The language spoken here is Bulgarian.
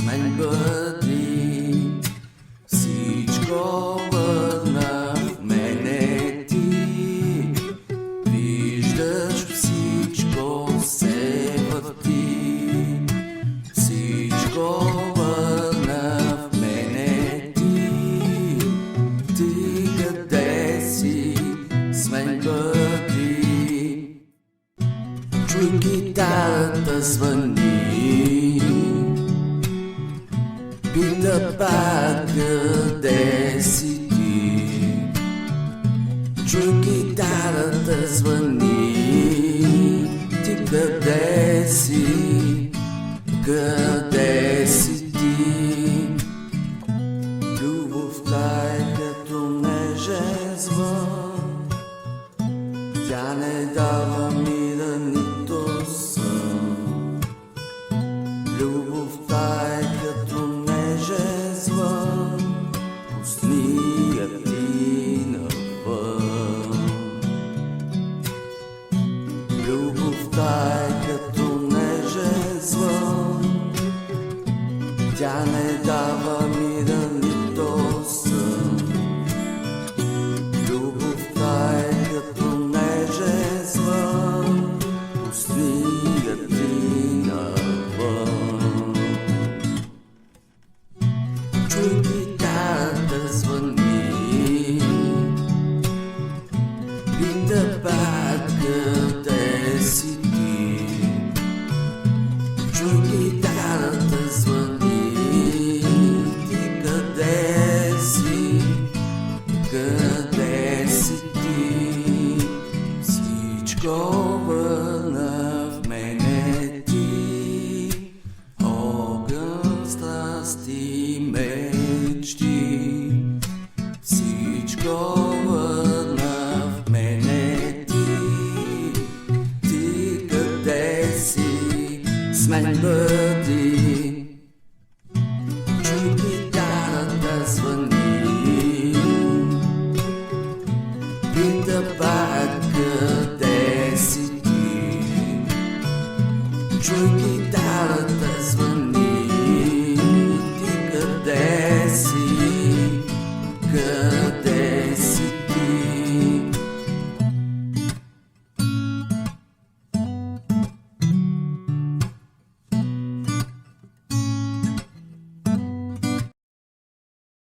мен бъди, всичко върна в мене ти. Виждаш, всичко се върти, всичко върна в мене ти. Ти къде си, с мен бъди. Чуй, гитарата звъни, пита пак къде си ти. Чуй, гитарата звъни, ти къде си, къде си ти. Любовта е като нежен звън, тя не дава мира нито сън. Любовта е като нежен звън, пусни я ти навън. Любовта е като нежен звън, тя не дава мира нито сън. Любовта е като нежен звън, пусни я ти навън. Чуй, гитарата звъни, пита пак къде си ти. Чуй, гитарата звъни, ти къде си, къде си ти. Всичко върна в мене ти, огън страсти